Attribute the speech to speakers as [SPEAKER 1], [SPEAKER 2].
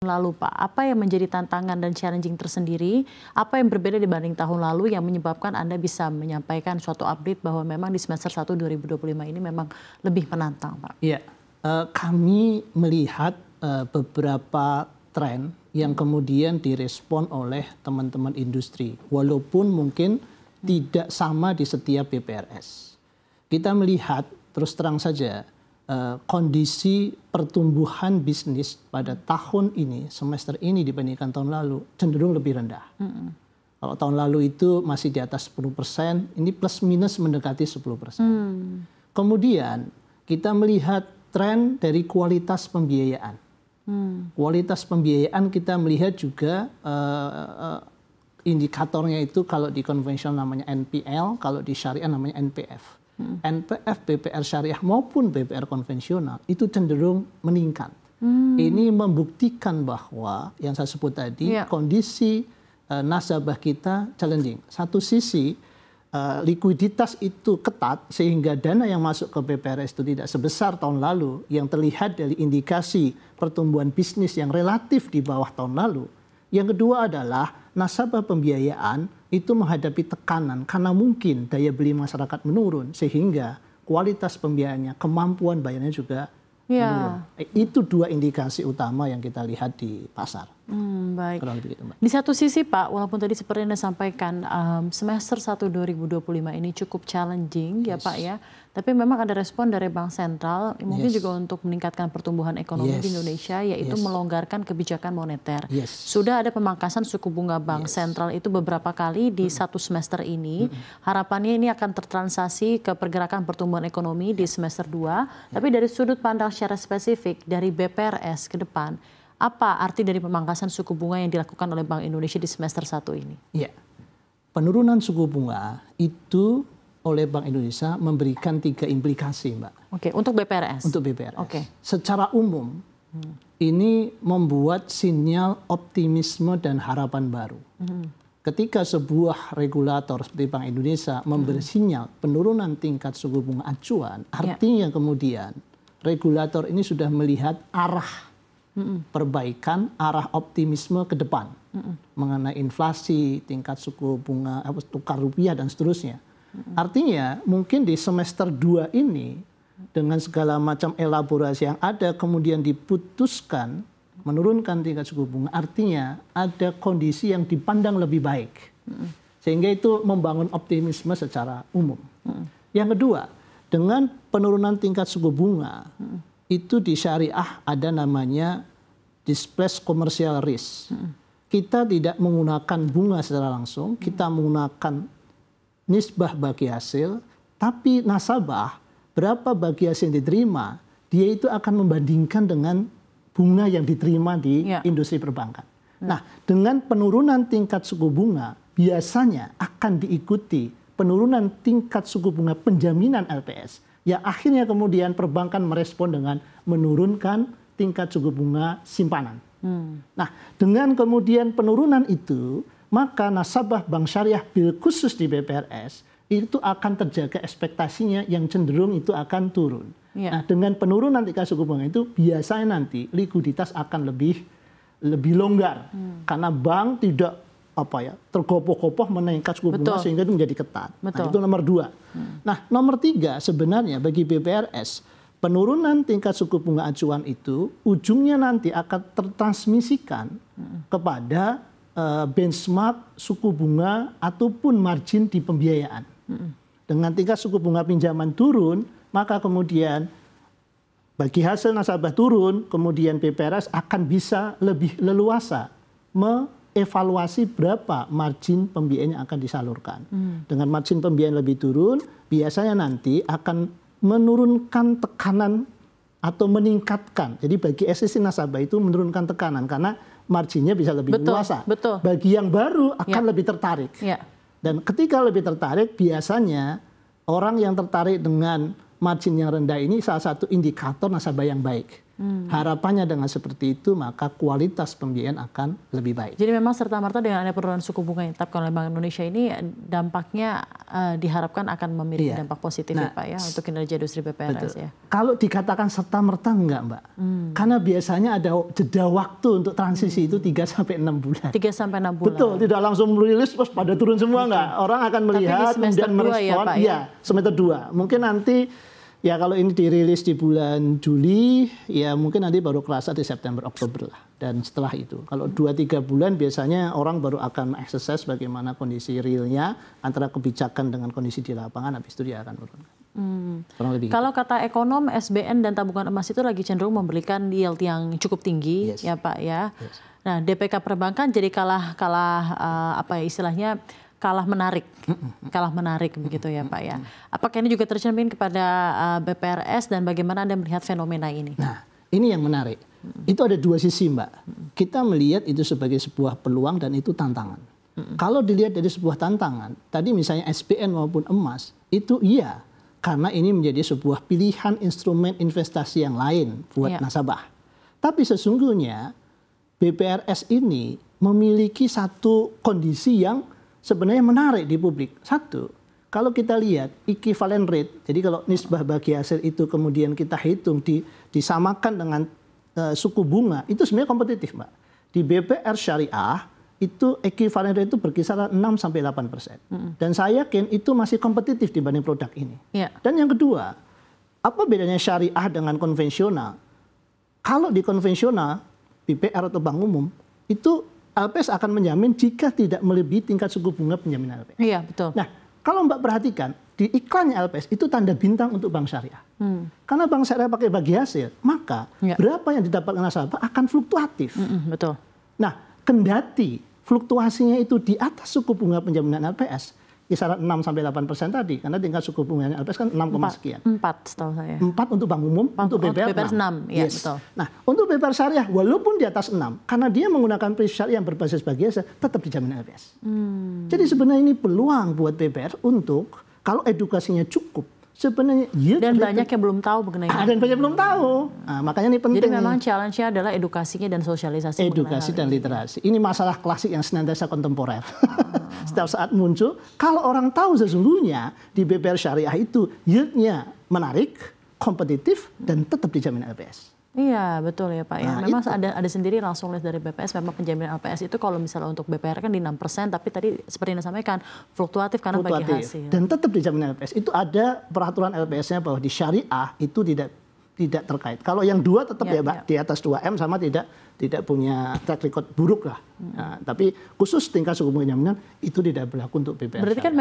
[SPEAKER 1] lalu, Pak, apa yang menjadi tantangan dan challenging tersendiri? Apa yang berbeda dibanding tahun lalu yang menyebabkan Anda bisa menyampaikan suatu update bahwa memang di semester 1 2025 ini memang lebih menantang, Pak?
[SPEAKER 2] Iya, kami melihat beberapa tren yang kemudian direspon oleh teman-teman industri, walaupun mungkin tidak sama di setiap BPRS. Kita melihat terus terang saja kondisi pertumbuhan bisnis pada tahun ini, semester ini dibandingkan tahun lalu cenderung lebih rendah. Kalau tahun lalu itu masih di atas 10%, ini plus minus mendekati 10%. Kemudian kita melihat tren dari kualitas pembiayaan. Kualitas pembiayaan kita melihat juga indikatornya itu kalau di konvensional namanya NPL, kalau di syariah namanya NPF. NPF, BPR syariah maupun BPR konvensional itu cenderung meningkat. Ini membuktikan bahwa yang saya sebut tadi kondisi nasabah kita challenging. Satu sisi likuiditas itu ketat sehingga dana yang masuk ke BPRS itu tidak sebesar tahun lalu yang terlihat dari indikasi pertumbuhan bisnis yang relatif di bawah tahun lalu. Yang kedua adalah nasabah pembiayaan itu menghadapi tekanan karena mungkin daya beli masyarakat menurun sehingga kualitas pembiayaannya, kemampuan bayarnya juga menurun. Itu dua indikasi utama yang kita lihat di pasar.
[SPEAKER 1] Baik.
[SPEAKER 2] Begitu, Mbak.
[SPEAKER 1] Di satu sisi, Pak, walaupun tadi seperti Anda sampaikan semester 1 2025 ini cukup challenging ya, Pak ya. Tapi memang ada respon dari Bank Sentral mungkin juga untuk meningkatkan pertumbuhan ekonomi di Indonesia, yaitu melonggarkan kebijakan moneter. Sudah ada pemangkasan suku bunga Bank Sentral itu beberapa kali di satu semester ini. Harapannya ini akan tertranslasi ke pergerakan pertumbuhan ekonomi di semester 2. Tapi dari sudut pandang secara spesifik dari BPRS ke depan, apa arti dari pemangkasan suku bunga yang dilakukan oleh Bank Indonesia di semester 1 ini?
[SPEAKER 2] Iya, penurunan suku bunga itu oleh Bank Indonesia memberikan 3 implikasi, Mbak.
[SPEAKER 1] Oke, untuk BPRS?
[SPEAKER 2] Untuk BPRS. Secara umum, ini membuat sinyal optimisme dan harapan baru. Ketika sebuah regulator seperti Bank Indonesia memberi sinyal penurunan tingkat suku bunga acuan, artinya kemudian regulator ini sudah melihat arah perbaikan, arah optimisme ke depan mengenai inflasi, tingkat suku bunga, tukar rupiah dan seterusnya. Artinya mungkin di semester 2 ini dengan segala macam elaborasi yang ada kemudian diputuskan menurunkan tingkat suku bunga, artinya ada kondisi yang dipandang lebih baik. Sehingga itu membangun optimisme secara umum. Yang kedua, dengan penurunan tingkat suku bunga, itu di syariah ada namanya displaced commercial risk. Kita tidak menggunakan bunga secara langsung, kita menggunakan nisbah bagi hasil, tapi nasabah berapa bagi hasil yang diterima, dia itu akan membandingkan dengan bunga yang diterima di industri perbankan. Nah, dengan penurunan tingkat suku bunga, biasanya akan diikuti penurunan tingkat suku bunga penjaminan LPS. Ya akhirnya kemudian perbankan merespon dengan menurunkan tingkat suku bunga simpanan. Nah, dengan kemudian penurunan itu, maka nasabah bank syariah bil khusus di BPRS itu akan terjaga ekspektasinya yang cenderung itu akan turun. Nah, dengan penurunan tingkat suku bunga itu biasanya nanti likuiditas akan lebih longgar karena bank tidak tergopoh-gopoh menaikkan suku bunga sehingga itu menjadi ketat. Nah, itu nomor 2. Nah, nomor 3 sebenarnya bagi BPRS, penurunan tingkat suku bunga acuan itu ujungnya nanti akan tertransmisikan kepada benchmark suku bunga ataupun margin di pembiayaan. Dengan tingkat suku bunga pinjaman turun, maka kemudian bagi hasil nasabah turun, kemudian BPRS akan bisa lebih leluasa evaluasi berapa margin pembiayaan yang akan disalurkan. Dengan margin pembiayaan lebih turun, biasanya nanti akan menurunkan tekanan atau meningkatkan. Jadi bagi existing nasabah itu menurunkan tekanan karena marginnya bisa lebih luasa. Bagi yang baru akan lebih tertarik. Dan ketika lebih tertarik, biasanya orang yang tertarik dengan margin yang rendah ini salah satu indikator nasabah yang baik. Harapannya dengan seperti itu maka kualitas pembiayaan akan lebih baik.
[SPEAKER 1] Jadi memang serta-merta dengan ada penurunan suku bunga yang ditetapkan oleh Bank Indonesia ini dampaknya diharapkan akan memiliki dampak positif ya Pak ya untuk kinerja industri BPRS ya.
[SPEAKER 2] Kalau dikatakan serta-merta enggak Mbak. Karena biasanya ada jeda waktu untuk transisi itu 3-6 bulan.
[SPEAKER 1] 3-6 bulan.
[SPEAKER 2] Betul, tidak langsung merilis terus pada turun semua enggak. Orang akan melihat dan merespon. Ya, semester 2. Mungkin nanti ya kalau ini dirilis di bulan Juli, ya mungkin nanti baru kerasa di September, Oktober lah. Dan setelah itu, kalau 2-3 bulan biasanya orang baru akan mengakses bagaimana kondisi realnya antara kebijakan dengan kondisi di lapangan, habis itu dia akan turun.
[SPEAKER 1] Kalau kata ekonom, SBN dan tabungan emas itu lagi cenderung memberikan yield yang cukup tinggi, ya Pak ya. Nah, DPK perbankan jadi kalah apa ya istilahnya? kalah menarik begitu ya Pak ya. Apakah ini juga tercermin kepada BPRS dan bagaimana Anda melihat fenomena ini?
[SPEAKER 2] Nah, ini yang menarik. Itu ada dua sisi Mbak. Kita melihat itu sebagai sebuah peluang dan itu tantangan. Kalau dilihat dari sebuah tantangan, tadi misalnya SBN maupun emas, itu iya. Karena ini menjadi sebuah pilihan instrumen investasi yang lain buat nasabah. Tapi sesungguhnya BPRS ini memiliki satu kondisi yang sebenarnya menarik di publik. Satu, kalau kita lihat equivalent rate, jadi kalau nisbah bagi hasil itu kemudian kita hitung disamakan dengan suku bunga, itu sebenarnya kompetitif Mbak. Di BPR Syariah, itu equivalent rate itu berkisar 6-8%. Dan saya yakin itu masih kompetitif dibanding produk ini. Dan yang kedua, apa bedanya syariah dengan konvensional? Kalau di konvensional, BPR atau bank umum, itu LPS akan menjamin jika tidak melebihi tingkat suku bunga penjaminan LPS.
[SPEAKER 1] Iya, betul.
[SPEAKER 2] Nah, kalau Mbak perhatikan, di iklannya LPS itu tanda bintang untuk bank syariah. Karena bank syariah pakai bagi hasil, maka berapa yang didapatkan nasabah akan fluktuatif.
[SPEAKER 1] Betul.
[SPEAKER 2] Nah, kendati fluktuasinya itu di atas suku bunga penjaminan LPS, kisaran 6-8% tadi, karena tingkat suku bunga LPS kan 6, sekian.
[SPEAKER 1] 4 setahu saya.
[SPEAKER 2] 4 untuk bank umum, untuk BPR
[SPEAKER 1] 6. Ya, betul.
[SPEAKER 2] Nah, untuk BPR syariah, walaupun di atas 6, karena dia menggunakan prinsip syariah yang berbasis bagi hasil, tetap dijamin LPS. Jadi sebenarnya ini peluang buat BPR untuk, kalau edukasinya cukup, sebenarnya yield
[SPEAKER 1] dan banyak yang belum tahu mengenai
[SPEAKER 2] dan banyak belum tahu. Nah, makanya ini penting.
[SPEAKER 1] Jadi memang challenge-nya adalah edukasinya dan sosialisasi.
[SPEAKER 2] Edukasi dan literasi. Ini masalah klasik yang senantiasa kontemporer. Setiap saat muncul, kalau orang tahu sesungguhnya di BPR syariah itu yieldnya menarik, kompetitif, dan tetap dijamin LPS.
[SPEAKER 1] Iya, betul ya Pak. Nah, memang ada sendiri langsung list dari BPS, memang penjaminan LPS itu kalau misalnya untuk BPR kan di 6%, tapi tadi seperti yang disampaikan fluktuatif karena bagi hasil.
[SPEAKER 2] Dan tetap dijamin LPS. Itu ada peraturan LPS-nya bahwa di syariah itu tidak terkait. Kalau yang dua tetap ya Pak, di atas 2M sama tidak punya track record buruk lah. Nah, tapi khusus tingkat suku bunga jaminan itu tidak berlaku untuk BPR.
[SPEAKER 1] Berarti kan